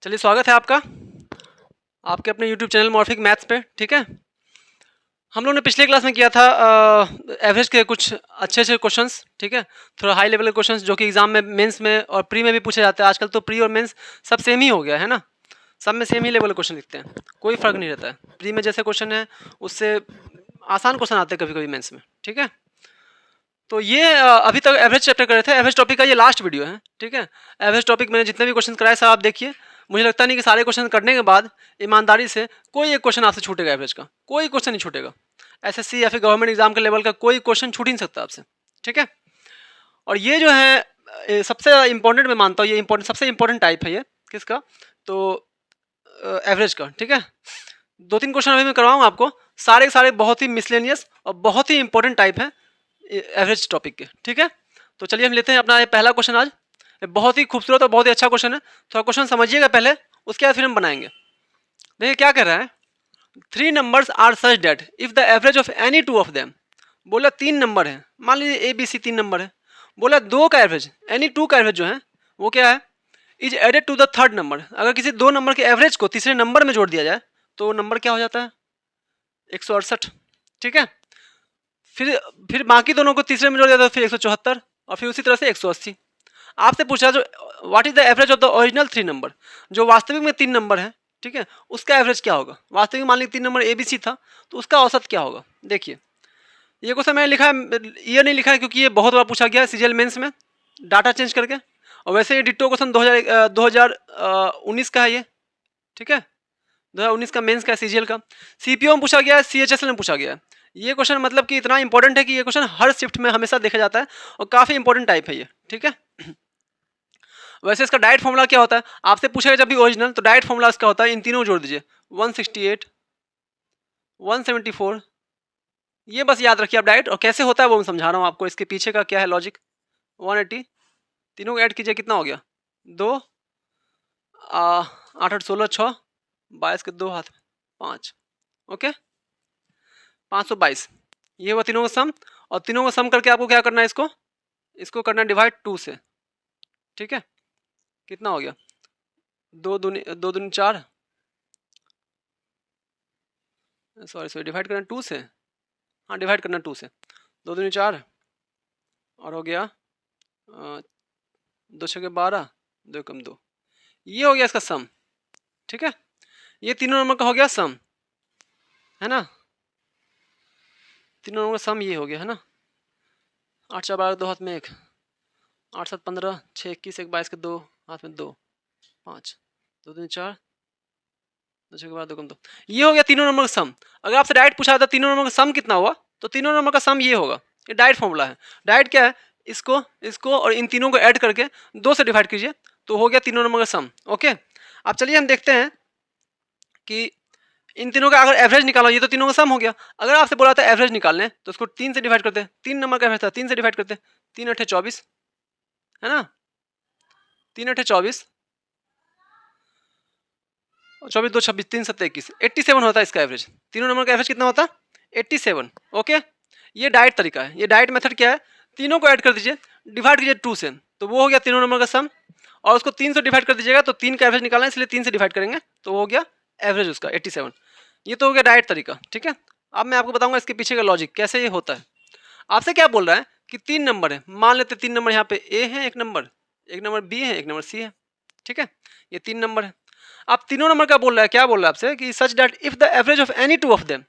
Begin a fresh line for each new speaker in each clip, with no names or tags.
चलिए स्वागत है आपका आपके अपने YouTube चैनल मॉर्फिक मैथ्स पे। ठीक है, हम लोग ने पिछले क्लास में किया था एवरेज के कुछ अच्छे अच्छे क्वेश्चंस। ठीक है, थोड़ा हाई लेवल के क्वेश्चंस जो कि एग्जाम में, मेंस में और प्री में भी पूछे जाते हैं। आजकल तो प्री और मेंस सब सेम ही हो गया है ना, सब में सेम ही लेवल के क्वेश्चन लिखते हैं, कोई फर्क नहीं रहता है। प्री में जैसे क्वेश्चन है उससे आसान क्वेश्चन आते हैं कभी कभी मेंस में। ठीक है, तो ये अभी तक एवरेज चैप्टर कर रहे थे। एवरेज टॉपिक का ये लास्ट वीडियो है। ठीक है, एवरेज टॉपिक मैंने जितने भी क्वेश्चन कराए सब आप देखिए। मुझे लगता नहीं कि सारे क्वेश्चन करने के बाद ईमानदारी से कोई एक क्वेश्चन आपसे छूटेगा, एवरेज का कोई क्वेश्चन नहीं छूटेगा। एसएससी या फिर गवर्नमेंट एग्जाम के लेवल का कोई क्वेश्चन छूट ही नहीं सकता आपसे। ठीक है, और ये जो है सबसे इंपॉर्टेंट मैं मानता हूँ, ये इंपॉर्टेंट सबसे इंपॉर्टेंट टाइप है ये किसका, तो एवरेज का। ठीक है, दो तीन क्वेश्चन अभी मैं करवाऊंगा आपको, सारे के सारे बहुत ही मिसलेनियस और बहुत ही इंपॉर्टेंट टाइप है एवरेज टॉपिक के। ठीक है, तो चलिए हम लेते हैं अपना ये पहला क्वेश्चन आज। बहुत ही खूबसूरत और बहुत ही अच्छा क्वेश्चन है, थोड़ा क्वेश्चन समझिएगा पहले, उसके बाद फिर हम बनाएंगे। देखिए क्या कह रहा है, three numbers are such that if the average of any two of them. बोला तीन नंबर है, मान लीजिए ए बी सी तीन नंबर है। बोला दो का एवरेज, एनी टू का एवरेज जो है वो क्या है, is added to the third number. अगर किसी दो नंबर के एवरेज को तीसरे नंबर में जोड़ दिया जाए तो नंबर क्या हो जाता है, 168। ठीक है, फिर बाकी दोनों को तीसरे में जोड़ दिया तो फिर 174 और फिर उसी तरह से 180। आपसे पूछा जो what is the average of the original three number, जो वास्तविक में तीन नंबर है। ठीक है, उसका एवरेज क्या होगा। वास्तविक मान लीजिए तीन नंबर ए बी सी था, तो उसका औसत क्या होगा। देखिए ये क्वेश्चन मैंने लिखा है, ये नहीं लिखा है क्योंकि ये बहुत बार पूछा गया है सीजीएल मेंस में डाटा चेंज करके, और वैसे ये डिट्टो क्वेश्चन 2019 का है ये। ठीक है, 2019 का मेंस का सीजीएल का, सीपीओ में पूछा गया है, सीएचएसएल में पूछा गया है। ये क्वेश्चन मतलब कि इतना इंपॉर्टेंट है कि ये क्वेश्चन हर शिफ्ट में हमेशा देखा जाता है और काफी इंपॉर्टेंट टाइप है ये। ठीक है, वैसे इसका डायरेक्ट फॉर्मूला क्या होता है, आपसे पूछेगा जब भी ओरिजिनल, तो डायरेक्ट फॉर्मूला इसका होता है, इन तीनों जोड़ दीजिए 168 174, ये बस याद रखिए आप डायरेक्ट। और कैसे होता है वो मैं समझा रहा हूँ आपको, इसके पीछे का क्या है लॉजिक। 180 तीनों को ऐड कीजिए, कितना हो गया, दो 8 8 16 6 22 के दो हाथ 5, ओके 522। ये हुआ तीनों का सम, और तीनों का सम करके आपको क्या करना है, इसको करना है डिवाइड 2 से। ठीक है, कितना हो गया, दो दूनी 4, सॉरी डिवाइड करना 2 से, हाँ डिवाइड करना 2 से, दो दूनी 4 और हो गया 2 छके 12, 2 कम 2, ये हो गया इसका सम। ठीक है, ये तीनों नंबर का हो गया सम, है ना, तीनों नंबर का सम ये हो गया, है ना। 8 4 12 दो हाथ में 1, 8 7 15 6 21 1 22 के दो हाथ में 2 5, दो दूनी 4, 2 छके 12 2 कम 2, ये हो गया तीनों नंबर का सम। अगर आपसे डायरेक्ट पूछा था तीनों नंबर का सम कितना हुआ, तो तीनों नंबर का सम ये होगा, ये डायरेक्ट फॉर्मूला है। डायरेक्ट क्या है, इसको इसको और इन तीनों को ऐड करके 2 से डिवाइड कीजिए तो हो गया तीनों नंबर का सम। ओके, अब चलिए हम देखते हैं कि इन तीनों का अगर एवरेज निकालो, ये तो तीनों का सम हो गया। अगर आपसे बोला था एवरेज निकालने तो उसको 3 से डिवाइड करते, तीन नंबर का एवरेज था 3 से डिवाइड करते, 3 8 24, है ना, 3 8 24, 24 2 26 3 7 21, 87 होता है इसका एवरेज। तीनों नंबर का एवरेज कितना होता है, 87। ओके, ये डायरेक्ट तरीका है। ये डायरेक्ट मेथड क्या है, तीनों को ऐड कर दीजिए, डिवाइड कीजिए 2 से, तो वो हो गया तीनों नंबर का सम, और उसको 3 से डिवाइड कर दीजिएगा तो 3 का एवरेज निकालना है, इसलिए 3 से डिवाइड करेंगे तो हो गया एवरेज उसका 87। ये तो हो गया डायरेक्ट तरीका। ठीक है, अब मैं आपको बताऊंगा इसके पीछे का लॉजिक कैसे ये होता है। आपसे क्या बोल रहा है कि तीन नंबर है, मान लेते तीन नंबर, यहाँ पे ए है एक नंबर बी है, एक नंबर सी है। ठीक है, ये तीन नंबर है। आप तीनों नंबर का बोल रहा है, क्या बोल रहा है आपसे कि such that if the average of any two of them,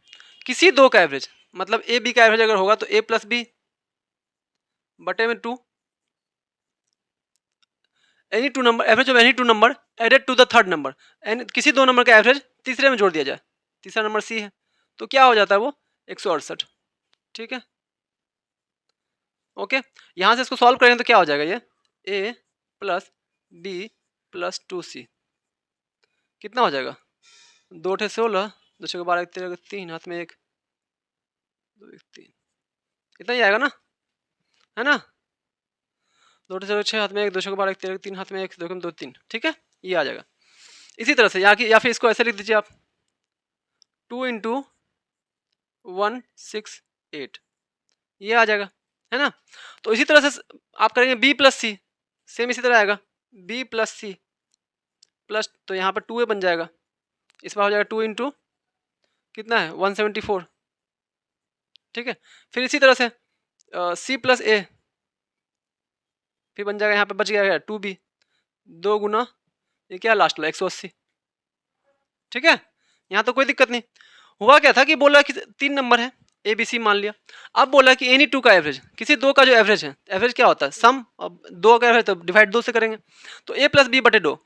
किसी दो का एवरेज, मतलब ए बी का एवरेज अगर होगा तो ए प्लस बी बटे में 2, any two number, average of any two number added to the third number, किसी दो नंबर का एवरेज तीसरे में जोड़ दिया जाए, तीसरा नंबर सी है, तो क्या हो जाता है वो 168। ठीक है, ओके, यहां से इसको सॉल्व करेंगे तो क्या हो जाएगा, ये ए प्लस बी प्लस 2c कितना हो जाएगा, 2 8 16, 2 6 12 1 13 3 हाथ में 1 2 1 3, इतना ही आएगा ना, है ना, 2 8 6 हाथ में 1 2 6 12 1 13 3 हाथ में 1 2 2 3। ठीक है, ये आ जाएगा। इसी तरह से या फिर इसको ऐसे लिख दीजिए आप 2 इंटू 1 6 8, ये आ जाएगा, है ना। तो इसी तरह से आप करेंगे बी प्लस सी, सेम इसी तरह आएगा बी प्लस सी प्लस, तो यहाँ पर 2a बन जाएगा, इस बार हो जाएगा 2 इंटू कितना है 174, ठीक है। फिर इसी तरह से c प्लस ए, फिर बन जाएगा यहाँ पे बच गया 2b, 2 गुना ये क्या लास्ट वाला 180, ठीक है। यहाँ तो कोई दिक्कत नहीं। हुआ क्या था कि बोला कि 3 नंबर है ए बी सी मान लिया, अब बोला कि एनी 2 का एवरेज, किसी 2 का जो एवरेज है, एवरेज क्या होता है सम, अब 2 का एवरेज तो डिवाइड 2 से करेंगे, तो ए प्लस बी बटे 2,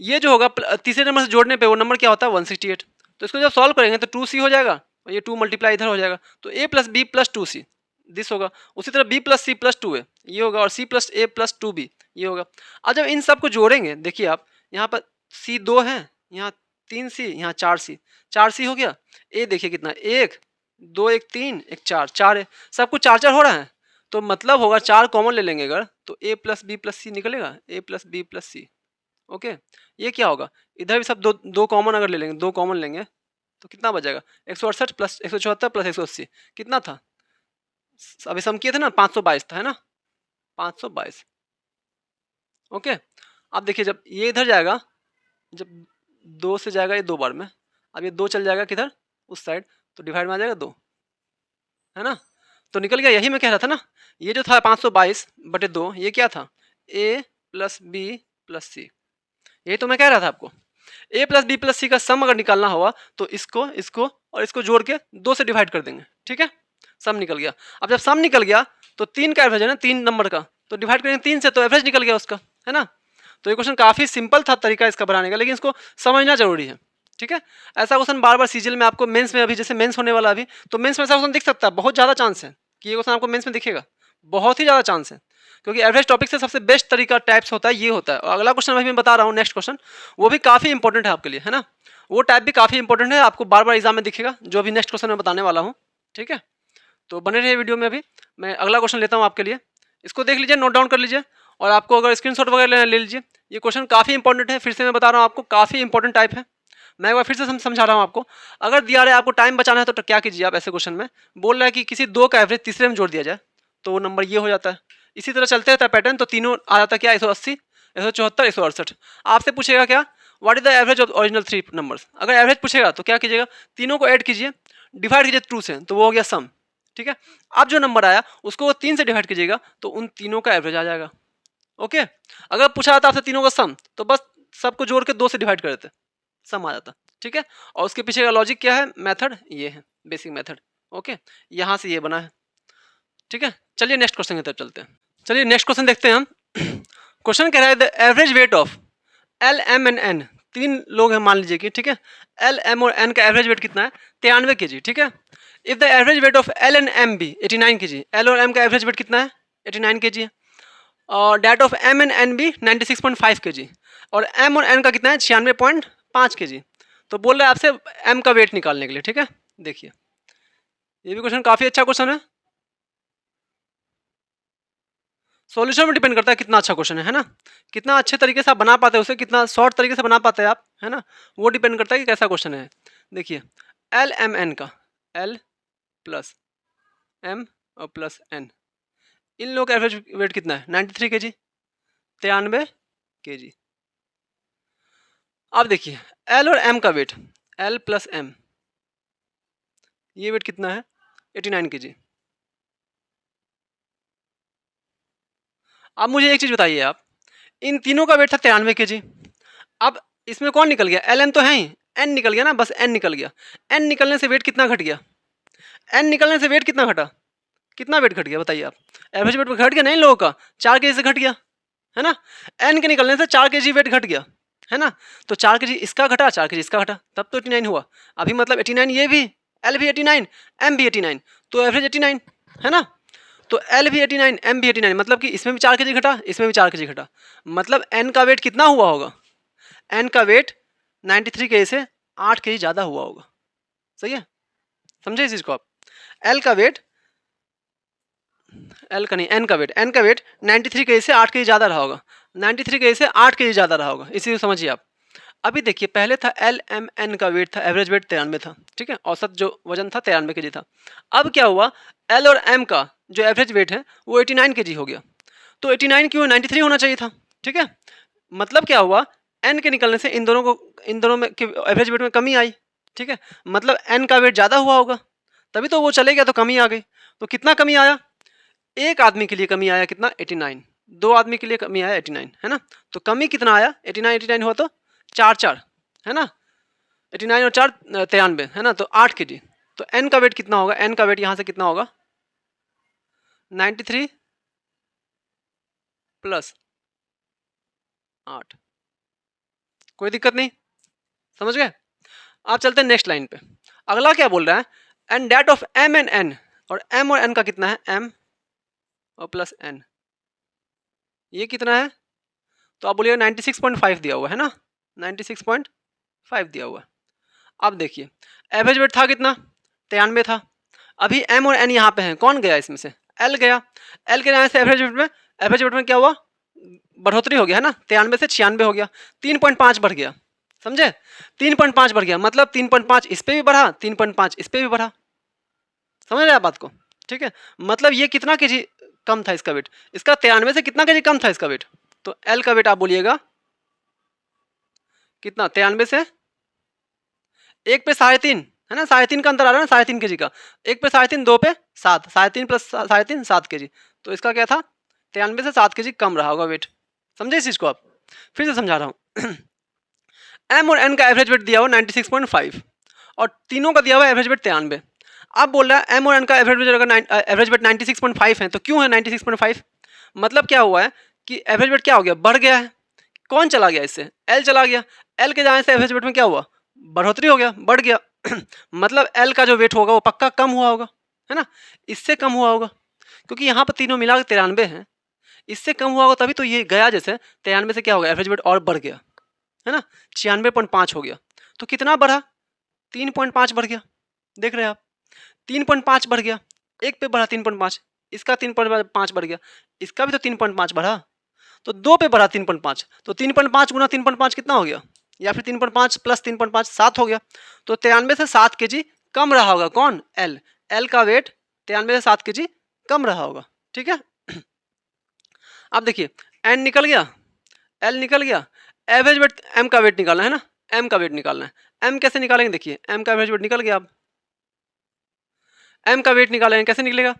ये जो होगा तीसरे नंबर से जोड़ने पे वो नंबर क्या होता है 168, तो इसको जब सॉल्व करेंगे तो 2c हो जाएगा और ये 2 मल्टीप्लाई इधर हो जाएगा, तो a plus b plus 2c this होगा। उसी तरह b plus C plus 2a ये होगा और c प्लस ए प्लस 2b ये होगा। अब जब इन सबको जोड़ेंगे, देखिए आप यहाँ पर c 2 है, यहाँ 3c, यहाँ 4c, 4c हो गया, a देखिए कितना 1 2 1 3 1 4 4 है, सब कुछ 4 4 हो रहा है, तो मतलब होगा 4 कॉमन ले लेंगे अगर, तो a plus b plus c निकलेगा, a plus b plus c, okay. ये क्या होगा, इधर भी सब दो कॉमन अगर ले लेंगे, 2 कॉमन लेंगे तो कितना बचेगा 168 प्लस 174 प्लस 180 कितना था, अभी सम किए थे ना 522 था, है ना 522, ओके। अब देखिए जब ये इधर जाएगा, जब 2 से जाएगा ये 2 बार में, अब ये 2 चल जाएगा किधर उस साइड, तो डिवाइड में आ जाएगा 2, है ना, तो निकल गया। यही मैं कह रहा था ना, ये जो था 522 बटे 2 ये क्या था a प्लस बी प्लस सी, यही तो मैं कह रहा था आपको। a प्लस बी प्लस सी का सम अगर निकालना हुआ तो इसको इसको और इसको जोड़ के 2 से डिवाइड कर देंगे, ठीक है, सम निकल गया। अब जब सम निकल गया तो 3 का एवरेज है ना, 3 नंबर का, तो डिवाइड करेंगे 3 से तो एवरेज निकल गया उसका, है ना। तो ये क्वेश्चन काफ़ी सिंपल था तरीका इसका बनाने का, लेकिन इसको समझना जरूरी है, ठीक है। ऐसा क्वेश्चन बार बार सीजीएल में आपको मेंस में, अभी जैसे मेंस होने वाला अभी, तो मेंस में ऐसा क्वेश्चन दिख सकता है, बहुत ज़्यादा चांस है कि ये क्वेश्चन आपको मेंस में दिखेगा, बहुत ही ज़्यादा चांस है, क्योंकि एवरेज टॉपिक से सबसे बेस्ट तरीका टाइप्स होता है ये होता है। और अगला क्वेश्चन अभी मैं बता रहा हूँ नेक्स्ट क्वेश्चन, वो भी काफ़ी इंपॉर्टेंट है आपके लिए, है ना, वो टाइप भी काफ़ी इंपॉर्टेंट है, आपको बार बार एग्जाम में दिखेगा, जो अभी नेक्स्ट क्वेश्चन मैं बताने वाला हूँ, ठीक है। तो बने रहिए वीडियो में, अभी मैं अगला क्वेश्चन लेता हूँ आपके लिए, इसको देख लीजिए, नोट डाउन कर लीजिए, और आपको अगर स्क्रीनशॉट वगैरह लेना ले लीजिए। ये क्वेश्चन काफ़ी इंपॉर्टेंट है, फिर से मैं बता रहा हूँ आपको, काफ़ी इंपॉर्टेंट टाइप है। मैं एक बार फिर से समझा रहा हूँ आपको, अगर दिया रहा है आपको टाइम बचाना है तो क्या कीजिए आप, ऐसे क्वेश्चन में बोल रहा है कि किसी 2 का एवरेज तीसरे में जोड़ दिया जाए तो वो नंबर ये हो जाता है। इसी तरह चलते रहता है पैटर्न, तो तीनों आ जाता है क्या 180 174 168। आपसे पूछेगा क्या what is the average of original 3 numbers, अगर एवरेज पूछेगा तो क्या कीजिएगा, तीनों को ऐड कीजिए, डिवाइड कीजिए 2 से, तो वो हो गया सम, ठीक है। अब जो नंबर आया उसको 3 से डिवाइड कीजिएगा तो उन तीनों का एवरेज आ जाएगा, ओके। अगर पूछा जाता आपसे तीनों का सम तो बस सबको जोड़ के 2 से डिवाइड कर देते, सम आ जाता, ठीक है। और उसके पीछे का लॉजिक क्या है, मेथड ये है, बेसिक मेथड, ओके। यहाँ से ये बना है, ठीक है। चलिए नेक्स्ट क्वेश्चन की तरफ चलते हैं। चलिए नेक्स्ट क्वेश्चन देखते हैं हम। क्वेश्चन कह रहा है the average weight of L M and N, 3 लोग हैं मान लीजिए कि, ठीक है। एल एम और एन का एवरेज वेट कितना है 93 kg, ठीक है। If the average weight of L and M be 89 kg, L और एम का एवरेज वेट कितना है 89 kg है, और that of M and N be 96.5 kg, और एम और एन का कितना है 96.5 kg। तो बोल रहा है आपसे एम का वेट निकालने के लिए, ठीक है। देखिए ये भी क्वेश्चन काफ़ी अच्छा क्वेश्चन है, सॉल्यूशन में डिपेंड करता है कितना अच्छा क्वेश्चन है ना, कितना अच्छे तरीके से आप बना पाते हैं उसे, कितना शॉर्ट तरीके से बना पाते हैं आप, है ना, वो डिपेंड करता है कि कैसा क्वेश्चन है। देखिए एल एम एन का, एल प्लस एम और प्लस एन, इन लोगों का एवरेज वेट कितना है 93 kg, 93 kg। अब देखिए एल और एम का वेट, एल प्लस एम, ये वेट कितना है 89 kg। अब मुझे एक चीज़ बताइए आप, इन तीनों का वेट था 93 kg, अब इसमें कौन निकल गया, एल एम तो है ही, एन निकल गया ना, बस एन निकल गया। एन निकलने से वेट कितना घट गया, एन निकलने से वेट कितना घटा, कितना वेट घट गया बताइए आप, एवरेज वेट घट गया नहीं लोगों का, 4 kg से घट गया, है ना। एन के निकलने से 4 kg वेट घट गया, है ना, तो 4 kg इसका घटा 4 kg इसका घटा, तब तो 89 हुआ। अभी मतलब 89 ये भी, एल भी 89 एम भी 89, तो एवरेज 89, है ना। तो एल भी 89 एम भी 89, मतलब कि इसमें भी 4 kg घटा, इसमें भी 4 kg घटा, मतलब एन का वेट कितना हुआ होगा, एन का वेट 93 kg से 8 kg ज़्यादा हुआ होगा, सही है, समझे इस चीज़ को आप। एल का वेट, एल का नहीं एन का वेट 93 kg से 8 kg ज़्यादा रहा होगा, 93 kg से 8 kg ज़्यादा रहा होगा, इसी को समझिए आप। अभी देखिए पहले था एल एम एन का वेट था, एवरेज वेट 93 था, ठीक है, औसत जो वजन था 93 kg था। अब क्या हुआ, एल और एम का जो एवरेज वेट है वो 89 kg हो गया, तो 89 क्यों 93 होना चाहिए था, ठीक है। मतलब क्या हुआ, एन के निकलने से इन दोनों में की एवरेज वेट में कमी आई, ठीक है, मतलब एन का वेट ज़्यादा हुआ होगा, तभी तो वो चले गया तो कमी आ गई। तो कितना कमी आया, एक आदमी के लिए कमी आया कितना 89, 2 आदमी के लिए कमी आया 89, है ना। तो कमी कितना आया 89 हुआ तो 4 है ना, 89 और 4 93, है ना, तो 8 kg। तो एन का वेट कितना होगा, एन का वेट यहाँ से कितना होगा 93 प्लस 8। कोई दिक्कत नहीं, समझ गए। आप चलते हैं नेक्स्ट लाइन पे। अगला क्या बोल रहा है, and that of M and N, और एम और एन का कितना है एम और प्लस एन, ये कितना है, तो आप बोलिएगा 96.5 दिया हुआ है ना, 96.5 दिया हुआ है। अब देखिए एवरेज वेट था कितना 93 था, अभी एम और एन यहाँ पे हैं, कौन गया इसमें से, एल गया, एल के जाने से एवरेज वेट में क्या हुआ, बढ़ोतरी हो गया है ना, 93 से 96 हो गया, 3.5 बढ़ गया, समझे, 3.5 बढ़ गया, मतलब 3.5 इस पे भी बढ़ा, 3.5 इस पे भी बढ़ा, समझ रहे आप बात को, ठीक है। मतलब ये कितना केजी कम था इसका वेट, इसका 93 से कितना केजी कम था इसका वेट, तो एल का वेट आप बोलिएगा कितना, 93 से 1 पे 3.5, है ना, 3.5 का अंतर आ रहा है ना, 3.5 kg का, 1 पे 3.5, 2 पे 7, 3.5 प्लस 3.5 7 kg, तो इसका क्या था 93 से 7 kg कम रहा होगा वेट, समझे इस चीज़ को आप, फिर से समझा रहा हूँ। एम और एन का एवरेज वेट दिया हुआ 96.5 और तीनों का दिया हुआ एवरेज वेट 93। अब बोल रहा है एम और एन का एवरेज वेट 96.5 है, तो क्यों है 96.5, मतलब क्या हुआ है कि एवरेज वेट क्या हो गया, बढ़ गया है, कौन चला गया इससे, एल चला गया, एल के जाने से एवरेज वेट में क्या हुआ, बढ़ोतरी हो गया, बढ़ गया। मतलब एल का जो वेट होगा वो पक्का कम हुआ होगा, है ना, इससे कम हुआ होगा, क्योंकि यहाँ पर तीनों मिला के 93 हैं, इससे कम हुआ होगा तभी तो ये गया, जैसे 93 से क्या होगा एवरेज वेट और बढ़ गया, है ना, 96.5 हो गया, तो कितना बढ़ा 3.5 बढ़ गया, देख रहे हैं आप 3.5 बढ़ गया, एक पे बढ़ा 3.5, इसका 3.5 बढ़ गया, इसका भी तो 3.5 बढ़ा, तो 2 पे बढ़ा 3.5, तो 3.5 गुना 3.5 कितना हो गया, या फिर 3.5 प्लस 3.5 7 हो गया, तो 93 से 7 kg कम रहा होगा, कौन, एल, एल का वेट 93 से 7 kg कम रहा होगा, ठीक है। अब देखिए एन निकल गया, एल निकल गया, एवरेज वेट एम का वेट निकालना है ना, एम का वेट निकालना है, एम कैसे निकालेंगे, देखिए एम का एवरेज वेट निकल गया, अब एम का वेट निकालेंगे कैसे निकलेगा,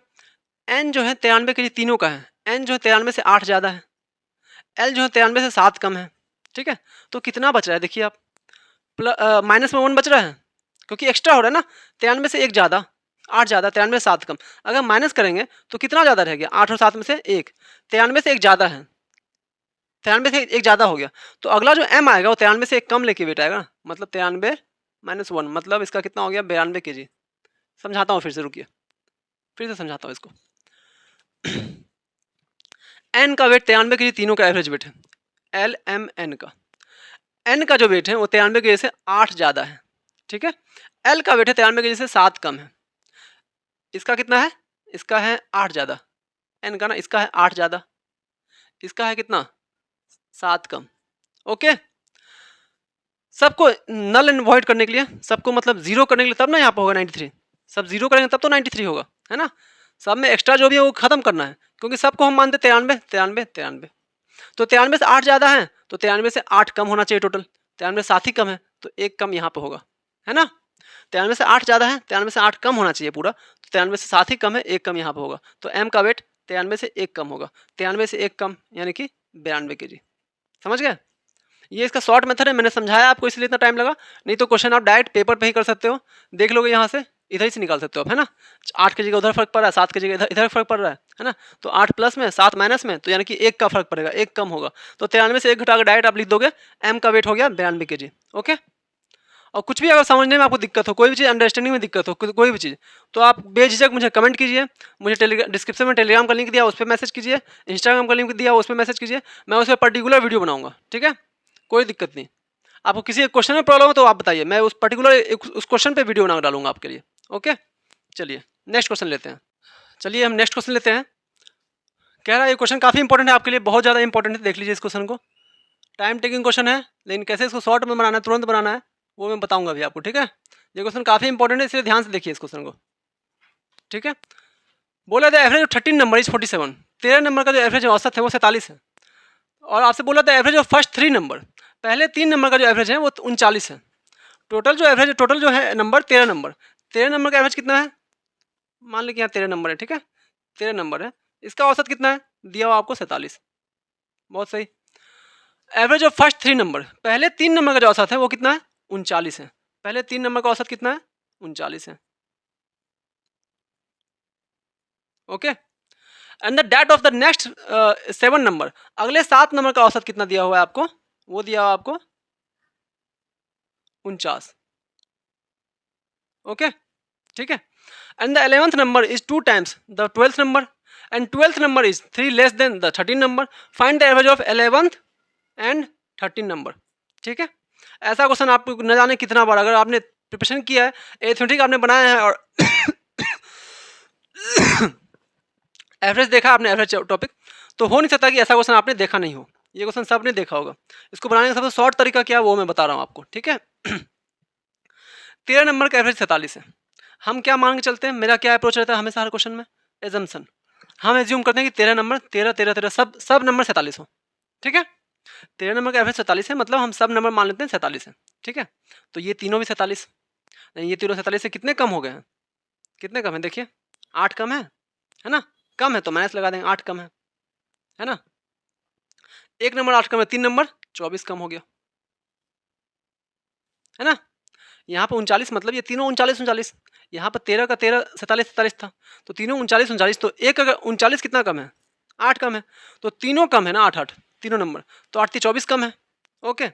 एन जो है 93 kg तीनों का है, एन जो है 93 से 8 ज़्यादा है, एल जो है 93 से 7 कम है, ठीक है, तो कितना बच रहा है देखिए आप, माइनस में 1 बच रहा है, क्योंकि एक्स्ट्रा हो रहा है ना, 93 से 1 ज़्यादा, 8 ज़्यादा, 93 से 7 कम, अगर माइनस करेंगे तो कितना ज़्यादा रह गया, 8 और 7 में से 1, 93 से 1 ज़्यादा है, 93 से 1 ज़्यादा हो गया, तो अगला जो एम आएगा वो 93 से 1 कम लेके वेट आएगा, मतलब 93 माइनस 1, मतलब इसका कितना हो गया 92 kg। समझाता हूँ फिर से, रुकिए फिर से समझाता हूँ इसको। एन का वेट 93 kg तीनों का एवरेज वेट है, एल एम एन का, एन का जो वेट है वो 93 kg से 8 ज़्यादा है, ठीक है, एल का वेट है 93 kg से 7 कम है, इसका कितना है, इसका है 8 ज़्यादा, एन का ना, इसका है 8 ज़्यादा, इसका है कितना 7 कम, ओके। सबको नल एंड वॉइड करने के लिए, सबको मतलब जीरो करने के लिए, तब ना यहाँ पर होगा 93, सब जीरो करेंगे तब तो 93 होगा, है ना, सब में एक्स्ट्रा जो भी है वो खत्म करना है, क्योंकि सबको हम मानते 93 93 93, तो 93 से 8 ज़्यादा है, तो 93 से 8 कम होना चाहिए टोटल, 93 से 7 ही कम है, तो 1 कम यहाँ पे होगा, है ना, 93 से 8 ज़्यादा है, 93 से 8 कम होना चाहिए पूरा, तो 93 से 7 ही कम है, 1 कम यहाँ पे होगा, तो एम का वेट 93 से 1 कम होगा, 93 से 1 कम यानी कि 92 kg, समझ गए। ये इसका शॉर्ट मेथड है, मैंने समझाया आपको इसलिए इतना टाइम लगा, नहीं तो क्वेश्चन आप डायरेक्ट पेपर पे ही कर सकते हो, देख लोगे यहाँ से, इधर ही से निकाल सकते हो आप, है ना, 8 kg का उधर फर्क पड़ रहा है, 7 kg का इधर फर्क पड़ रहा है ना, तो 8 प्लस में 7 माइनस में, तो यानी कि 1 का फर्क पड़ेगा, 1 कम होगा, तो 93 से 1 घटाकर डायरेक्ट आप लिख दोगे, एम का वेट हो गया 92 kg, ओके। और कुछ भी अगर समझने में आपको दिक्कत हो, कोई भी चीज़ अंडरस्टैंडिंग में दिक्कत हो, कोई भी चीज़, तो आप बेझिझक मुझे कमेंट कीजिए, मुझे डिस्क्रिप्शन में टेलीग्राम का लिंक दिया उस पर मैसेज कीजिए, इंस्टाग्राम का लिंक दिया उस पर मैसेज कीजिए, मैं उस पर पर्टिकुलर वीडियो बनाऊंगा, ठीक है, कोई दिक्कत नहीं। आपको किसी एक क्वेश्चन में प्रॉब्लम हो तो आप बताइए, मैं उस पर्टिकुलर उस क्वेश्चन पे वीडियो बना डालूंगा आपके लिए, ओके। चलिए नेक्स्ट क्वेश्चन लेते हैं, चलिए हम नेक्स्ट क्वेश्चन लेते हैं। कह रहा है ये क्वेश्चन काफ़ी इंपॉर्टेंट है आपके लिए, बहुत ज़्यादा इंपॉर्टेंट है, देख लीजिए इस क्वेश्चन को, टाइम टेकिंग क्वेश्चन है, लेकिन कैसे इसको शॉर्ट में बनाना है, तुरंत बनाना है, वो मैं बताऊंगा अभी आपको, ठीक है। ये क्वेश्चन काफ़ी इंपॉर्टेंट है, इसलिए ध्यान से देखिए इस क्वेश्चन को, ठीक है। बोला था average of 13 number is 47, 13 number का जो एवरेज औसत है वो 47 है, और आपसे बोला था एवरेज ऑफ फर्स्ट 3 नंबर, पहले 3 नंबर का जो एवरेज है वो 39 है। टोटल जो एवरेज, टोटल जो है नंबर 13 नंबर, 13 नंबर का एवरेज कितना है? मान लें कि यहाँ 13 नंबर है, ठीक है, 13 नंबर है, इसका औसत कितना है? दिया हुआ आपको 47। बहुत सही। एवरेज ऑफ फर्स्ट 3 नंबर, पहले 3 नंबर का जो औसत है वो कितना है? 39 है। पहले 3 नंबर का औसत कितना है? 39 है। Okay, and the that of the next 7 number, अगले 7 नंबर का औसत कितना दिया हुआ है आपको? वो दिया हुआ आपको 49। ओके, ठीक है, and the 11th number is 2 times the 12th number and 12th number is 3 less then the 13 number, find the average of 11th and 13 number. ठीक है, ऐसा क्वेश्चन आपको न जाने कितना बार, अगर आपने प्रिपरेशन किया है, एरिथमेटिक आपने बनाया है और एवरेज देखा आपने, एवरेज टॉपिक, तो हो नहीं सकता कि ऐसा क्वेश्चन आपने देखा नहीं हो। ये क्वेश्चन सबने देखा होगा। इसको बनाने का सबसे शॉर्ट तरीका क्या है वो मैं बता रहा हूँ आपको, ठीक है। 13 नंबर का एवरेज 47 है। हम क्या मान के चलते हैं, मेरा क्या अप्रोच रहता है हमेशा हर क्वेश्चन में? एजम्पशन। हम एज्यूम करते हैं कि 13 नंबर, 13 13 13 सब नंबर 47 हो, ठीक है। 13 नंबर का एवरेज 47 है, मतलब हम सब नंबर मान लेते हैं 47 है, ठीक है। तो ये तीनों भी 47, ये तीनों 47 से कितने कम हो गए हैं? कितने कम है? देखिए 8 कम है ना, कम है तो माइनस लगा देंगे, 8 कम है ना। एक नंबर 8 कम है, 3 नंबर 24 कम हो गया, है ना। यहाँ पर 39, मतलब ये तीनों 39 39, यहाँ पर 13 का 13 47 47 था, तो तीनों 39 39, तो एक अगर 39 कितना कम है? 8 कम है, तो तीनों कम है ना, 8 8 तीनों नंबर, तो 8 24 कम है। ओके,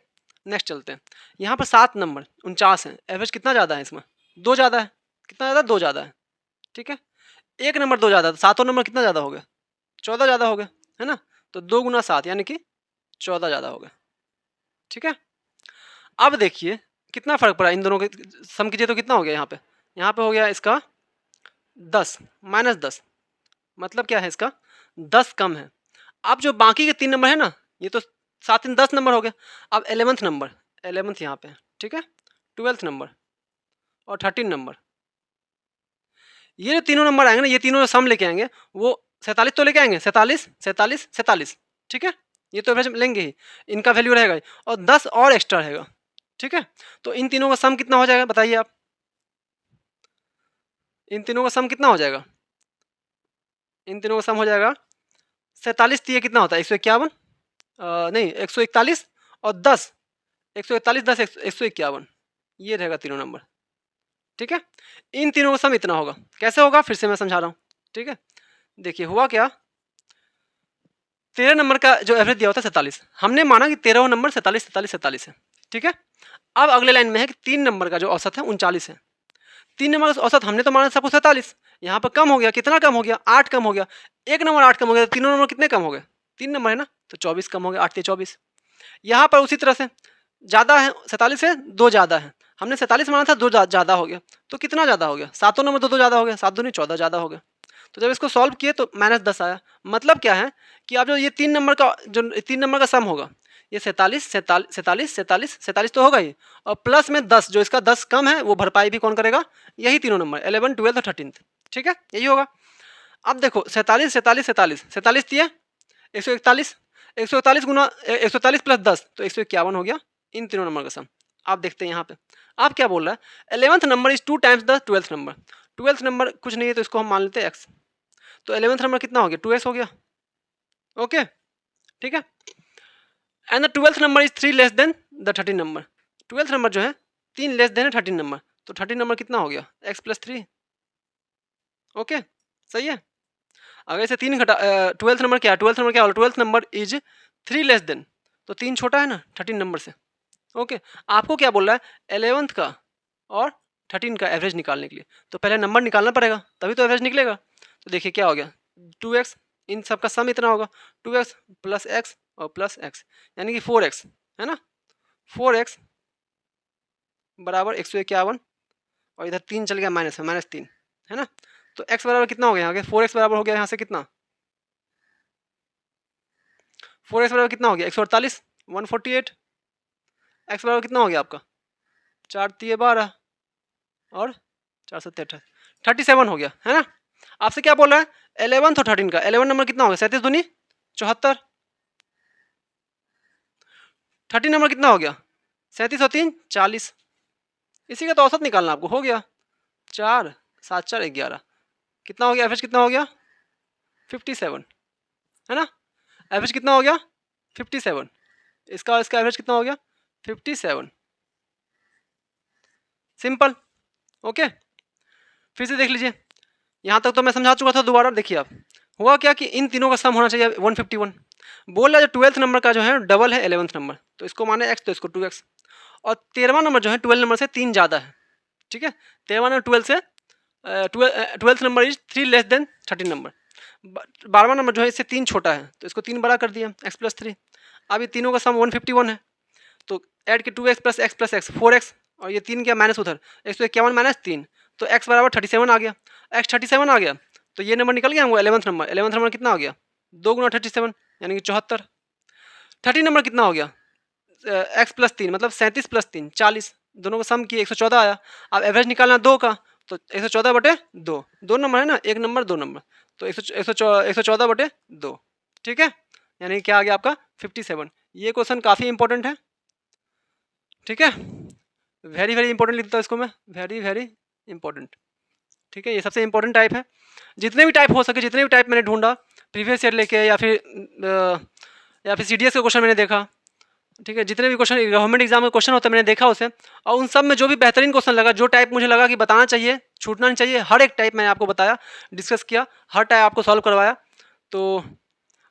नेक्स्ट चलते हैं। यहाँ पर 7 नंबर 49 है, एवरेज कितना ज़्यादा है इसमें? 2 ज़्यादा है। कितना ज़्यादा? 2 ज़्यादा है, ठीक है। एक नंबर 2 ज़्यादा है, तो सातों नंबर कितना ज़्यादा हो गया? 14 ज़्यादा हो गया, है ना। तो 2 गुना 7 यानी कि 14 ज़्यादा हो गया, ठीक है। अब देखिए कितना फर्क पड़ा इन दोनों के, सम कीजिए तो कितना हो गया यहाँ पे? यहाँ पे हो गया इसका 10 -10, मतलब क्या है इसका? 10 कम है। अब जो बाकी के 3 नंबर है ना, ये तो 7 3 10 नंबर हो गए। अब 11th नंबर, 11th यहाँ पे है, ठीक है, 12th नंबर और 13 नंबर, ये जो तीनों नंबर आएंगे ना, ये तीनों सम लेके आएंगे, वो 47 तो लेके आएंगे, 47 47 47, ठीक है। ये तो एवरेज लेंगे ही, इनका वैल्यू रहेगा ही, और 10 और एक्स्ट्रा रहेगा, ठीक है। तो इन तीनों का सम कितना हो जाएगा बताइए आप? इन तीनों का सम कितना हो जाएगा? इन तीनों का सम हो जाएगा 47 दिए कितना होता है? 151, नहीं 141 और 10, 141 10 151, ये रहेगा तीनों नंबर, ठीक है। इन तीनों का सम इतना होगा। कैसे होगा फिर से मैं समझा रहा हूँ, ठीक है। देखिए हुआ क्या, 13 नंबर का जो एवरेज दिया होता है 47, हमने माना कि 13वां नंबर 47 47 47 है, ठीक है। अब अगले लाइन में है कि 3 नंबर का जो औसत है 39 है। 3 नंबर का औसत हमने तो माना सबको 47, यहाँ पर कम हो गया, कितना कम हो गया? 8 कम हो गया। एक नंबर 8 कम हो गया, तीनों नंबर कितने कम हो गए? 3 नंबर है ना, तो 24 कम हो गया, 8 24। यहाँ पर उसी तरह से ज़्यादा है, 47 से 2 ज़्यादा है, हमने 47 माना था, 2 ज़्यादा हो गया, तो कितना ज़्यादा हो गया? सातों नंबर 2 2 ज़्यादा हो गया, 7 दूनी 14 ज़्यादा हो गया। तो जब इसको सॉल्व किए तो -10 आया। मतलब क्या है कि अब जो ये 3 नंबर का, जो 3 नंबर का सम होगा, ये 47 47 47 47 47 तो होगा ही, और प्लस में 10, जो इसका 10 कम है वो भरपाई भी कौन करेगा? यही तीनों नंबर 11 12 और 13, ठीक है, यही होगा। अब देखो 47 47 47 47 दिए 141, 141 गुना 141 प्लस 10 तो 151 हो गया इन तीनों नंबर का सम। आप देखते हैं यहाँ पे आप क्या बोल रहा है, 11th number is 2 times the 12th number. 12th number कुछ नहीं है तो इसको हम मान लेते हैं x, तो 11th नंबर कितना हो गया? 2x हो गया, ओके, ठीक है। And the 12th number is 3 less then the 13 number. 12th number जो है 3 लेस देन 13 नंबर, तो 13 नंबर कितना हो गया? x प्लस 3, ओके, सही है। अगर इसे 3 घटा 12th नंबर क्या है? 12th नंबर क्या होगा? 12th number is 3 less then, तो 3 छोटा है ना 13 नंबर से, ओके। आपको क्या बोल रहा है? 11th का और 13 का एवरेज निकालने के लिए तो पहले नंबर निकालना पड़ेगा, तभी तो एवरेज निकलेगा। तो देखिए क्या हो गया, 2x, इन सब का सम इतना होगा, 2x प्लस x और प्लस x, यानी कि 4x, है ना। 4x बराबर 151, और इधर 3 चल गया माइनस में, -3, है ना। तो x बराबर कितना हो गया यहाँ के? 4x बराबर हो गया यहाँ से कितना? 4x बराबर कितना हो गया? 148 148। x बराबर कितना हो गया आपका? 4 3 12 और 4 7 18 37 हो गया, है ना। आपसे क्या बोल रहा है? 11th और 13 का 11 नंबर कितना हो गया? 37 दूनी 74, 30 नंबर कितना हो गया? 37 और 3 40। इसी का तो औसत निकालना आपको। हो गया 4 7 4 11। कितना हो गया? एवरेज कितना हो गया? 57, है ना? एवरेज कितना हो गया? 57। इसका इसका एवरेज कितना हो गया? 57। सिंपल। ओके, फिर से देख लीजिए। यहाँ तक तो मैं समझा चुका था, दोबारा देखिए आप। हुआ क्या कि इन तीनों का सम होना चाहिए 151। बोल रहा है जो 12th नंबर का जो है डबल है 11th नंबर, तो इसको माने x तो इसको 2x। और 13वां नंबर जो है 12 नंबर से 3 ज़्यादा है, ठीक है। 13वां नंबर 12 से 12th number is 3 less than 13 number. 12वां नंबर जो है इससे 3 छोटा है, तो इसको 3 बड़ा कर दिया x+3। अब ये तीनों का सम 151 है, तो ऐड के 2x प्लस x 4x, और ये 3 क्या माइनस उधर 151 माइनस 3, तो x बराबर 37 आ गया। x 37 आ गया, तो ये नंबर निकल गया हमको 11th नंबर। 11th नंबर कितना हो गया? 2 गुना 37 यानी कि 74। 30 नंबर कितना हो गया? x+3 मतलब 37 प्लस 3 40, दोनों का सम किए 114 आया। अब एवरेज निकालना 2 का, तो 114/2, 2 नंबर है ना, 1 नंबर 2 नंबर, तो 114/2, ठीक है। यानी क्या आ गया आपका 57। ये क्वेश्चन काफ़ी इंपॉर्टेंट है, ठीक है। वेरी वेरी इंपॉर्टेंट लिखता हूँ इसको मैं, वेरी वेरी इंपॉर्टेंट, ठीक है। ये सबसे इंपॉर्टेंट टाइप है। जितने भी टाइप हो सके, जितने भी टाइप मैंने ढूंढा प्रीवियस ईयर लेके, या फिर CDS का क्वेश्चन मैंने देखा, ठीक है। जितने भी क्वेश्चन गवर्नमेंट एग्जाम में क्वेश्चन होता है मैंने देखा उसे, और उन सब में जो भी बेहतरीन क्वेश्चन लगा, जो टाइप मुझे लगा कि बताना चाहिए, छूटना नहीं चाहिए, हर एक टाइप मैंने आपको बताया, डिस्कस किया, हर टाइप आपको सॉल्व करवाया। तो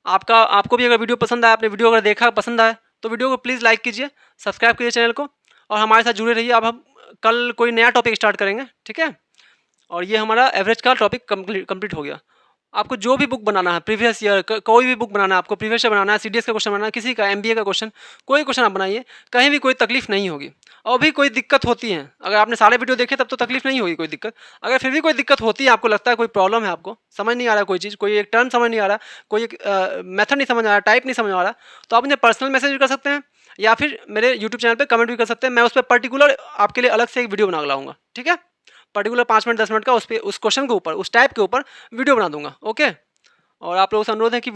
आपको भी अगर वीडियो पसंद आया, आपने वीडियो अगर देखा पसंद आया, तो वीडियो को प्लीज़ लाइक कीजिए, सब्सक्राइब कीजिए चैनल को, और हमारे साथ जुड़े रहिए। अब हम कल कोई नया टॉपिक स्टार्ट करेंगे, ठीक है। और ये हमारा एवरेज का टॉपिक कंप्लीट हो गया। आपको जो भी बुक बनाना है प्रीवियस ईयर, कोई भी बुक बनाना है आपको, प्रीवियस ईयर बनाना है, CDS का क्वेश्चन बनाना है, किसी का MBA का क्वेश्चन, कोई क्वेश्चन आप बनाइए, कहीं भी कोई तकलीफ नहीं होगी। और भी कोई दिक्कत होती है, अगर आपने सारे वीडियो देखे तब तो तकलीफ नहीं होगी कोई दिक्कत। अगर फिर भी कोई दिक्कत होती है, आपको लगता है कोई प्रॉब्लम है, आपको समझ नहीं आ रहा कोई चीज़, कोई एक टर्म समझ नहीं आ रहा, कोई एक मेथड नहीं समझ आ रहा, टाइप नहीं समझ आ रहा, तो आप मुझे पर्सनल मैसेज भी कर सकते हैं, या फिर मेरे यूट्यूब चैनल पर कमेंट भी कर सकते हैं। मैं उस पर पर्टिकुलर आपके लिए अलग से एक वीडियो बना लाऊंगा, ठीक है। पर्टिकुलर 5 मिनट 10 मिनट का उस क्वेश्चन के ऊपर, उस टाइप के ऊपर वीडियो बना दूंगा, ओके। और आप लोगों से अनुरोध है कि